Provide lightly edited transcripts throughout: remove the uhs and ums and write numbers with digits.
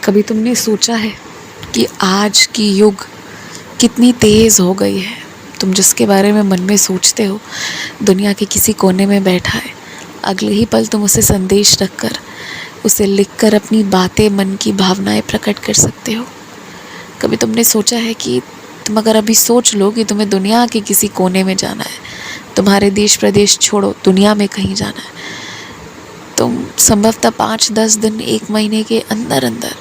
कभी तुमने सोचा है कि आज की युग कितनी तेज़ हो गई है। तुम जिसके बारे में मन में सोचते हो दुनिया के किसी कोने में बैठा है, अगले ही पल तुम उसे संदेश रखकर, उसे लिखकर अपनी बातें, मन की भावनाएं प्रकट कर सकते हो। कभी तुमने सोचा है कि तुम अगर अभी सोच लो कि तुम्हें दुनिया के किसी कोने में जाना है, तुम्हारे देश प्रदेश छोड़ो दुनिया में कहीं जाना है, तुम संभवतः 5-10 दिन, 1 महीने के अंदर अंदर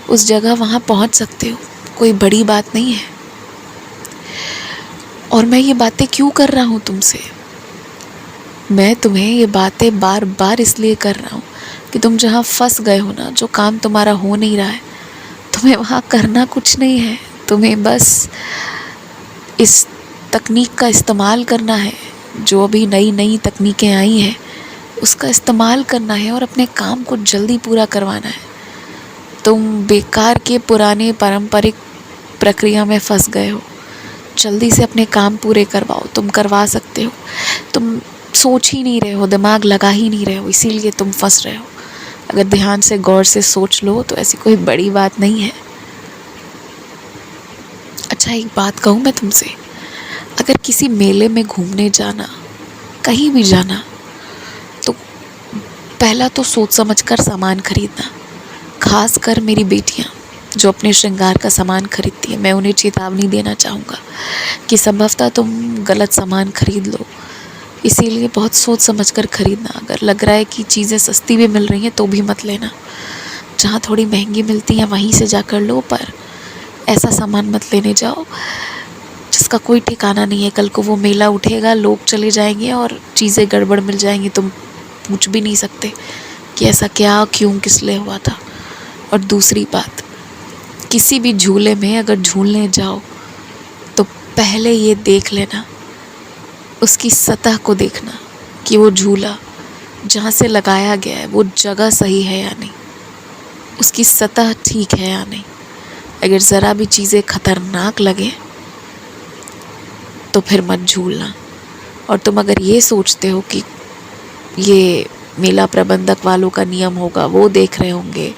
उस जगह वहाँ पहुँच सकते हो। कोई बड़ी बात नहीं है। और मैं ये बातें क्यों कर रहा हूँ तुमसे? मैं तुम्हें ये बातें बार बार इसलिए कर रहा हूँ कि तुम जहाँ फंस गए हो ना, जो काम तुम्हारा हो नहीं रहा है, तुम्हें वहाँ करना कुछ नहीं है। तुम्हें बस इस तकनीक का इस्तेमाल करना है, जो अभी नई नई तकनीकें आई हैं उसका इस्तेमाल करना है और अपने काम को जल्दी पूरा करवाना है। तुम बेकार के पुराने पारंपरिक प्रक्रिया में फंस गए हो। जल्दी से अपने काम पूरे करवाओ। तुम करवा सकते हो। तुम सोच ही नहीं रहे हो, दिमाग लगा ही नहीं रहे हो, इसीलिए तुम फंस रहे हो। अगर ध्यान से, गौर से सोच लो तो ऐसी कोई बड़ी बात नहीं है। अच्छा, एक बात कहूँ मैं तुमसे, अगर किसी मेले में घूमने जाना, कहीं भी जाना, तो पहला तो सोच समझ कर सामान खरीदना। खास कर मेरी बेटियाँ जो अपने श्रृंगार का सामान खरीदती है, मैं उन्हें चेतावनी देना चाहूँगा कि संभवतः तुम गलत सामान खरीद लो। इसीलिए बहुत सोच समझ कर खरीदना। अगर लग रहा है कि चीज़ें सस्ती भी मिल रही हैं तो भी मत लेना। जहाँ थोड़ी महंगी मिलती हैं वहीं से जाकर लो, पर ऐसा सामान मत लेने जाओ जिसका कोई ठिकाना नहीं है। कल को वो मेला उठेगा, लोग चले जाएंगे और चीज़ें गड़बड़ मिल जाएंगी। तुम पूछ भी नहीं सकते कि ऐसा क्या, क्यों, किस लिए हुआ था। और दूसरी बात, किसी भी झूले में अगर झूलने जाओ तो पहले ये देख लेना, उसकी सतह को देखना कि वो झूला जहाँ से लगाया गया है वो जगह सही है या नहीं, उसकी सतह ठीक है या नहीं। अगर ज़रा भी चीज़ें खतरनाक लगे तो फिर मत झूलना। और तुम अगर ये सोचते हो कि ये मेला प्रबंधक वालों का नियम होगा, वो देख रहे होंगे,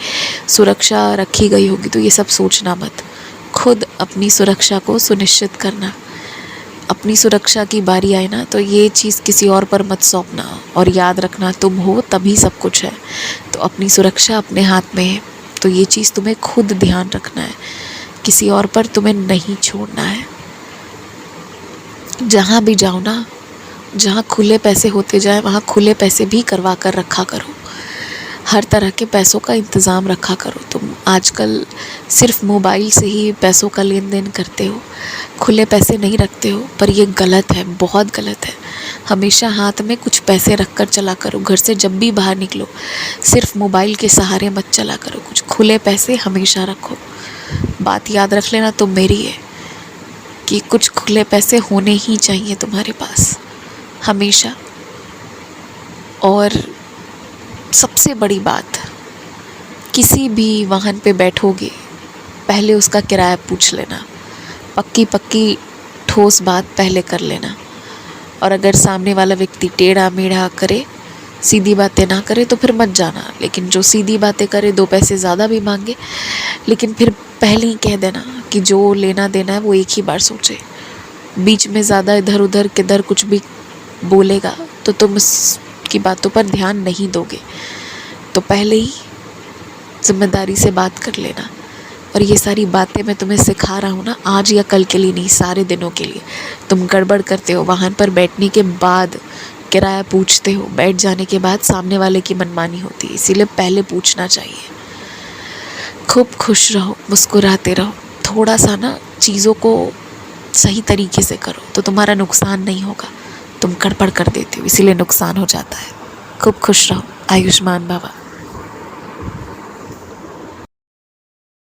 सुरक्षा रखी गई होगी, तो ये सब सोचना मत। खुद अपनी सुरक्षा को सुनिश्चित करना। अपनी सुरक्षा की बारी आए ना तो ये चीज़ किसी और पर मत सौंपना। और याद रखना, तुम हो तभी सब कुछ है। तो अपनी सुरक्षा अपने हाथ में है, तो ये चीज़ तुम्हें खुद ध्यान रखना है, किसी और पर तुम्हें नहीं छोड़ना है। जहाँ भी जाओ ना, जहाँ खुले पैसे होते जाए वहाँ खुले पैसे भी करवा कर रखा करो। हर तरह के पैसों का इंतज़ाम रखा करो। तुम आजकल सिर्फ मोबाइल से ही पैसों का लेन देन करते हो, खुले पैसे नहीं रखते हो, पर ये गलत है, बहुत गलत है। हमेशा हाथ में कुछ पैसे रख कर चला करो। घर से जब भी बाहर निकलो सिर्फ मोबाइल के सहारे मत चला करो, कुछ खुले पैसे हमेशा रखो। बात याद रख लेना तुम मेरी है कि कुछ खुले पैसे होने ही चाहिए तुम्हारे पास हमेशा। और सबसे बड़ी बात, किसी भी वाहन पे बैठोगे पहले उसका किराया पूछ लेना। पक्की पक्की ठोस बात पहले कर लेना। और अगर सामने वाला व्यक्ति टेढ़ा मेढ़ा करे, सीधी बातें ना करे तो फिर मत जाना। लेकिन जो सीधी बातें करे, 2 पैसे ज़्यादा भी मांगे, लेकिन फिर पहले ही कह देना कि जो लेना देना है वो एक ही बार सोचे। बीच में ज़्यादा इधर उधर किधर कुछ भी बोलेगा तो तुम उसकी बातों पर ध्यान नहीं दोगे। तो पहले ही जिम्मेदारी से बात कर लेना। और ये सारी बातें मैं तुम्हें सिखा रहा हूँ ना, आज या कल के लिए नहीं, सारे दिनों के लिए। तुम गड़बड़ करते हो, वाहन पर बैठने के बाद किराया पूछते हो, बैठ जाने के बाद सामने वाले की मनमानी होती है, इसीलिए पहले पूछना चाहिए। खूब खुश रहो, मुस्कुराते रहो। थोड़ा सा ना चीज़ों को सही तरीके से करो तो तुम्हारा नुकसान नहीं होगा। तुम गड़बड़ कर देते हो, इसीलिए नुकसान हो जाता है। खूब खुश रहो। आयुष्मान भवा।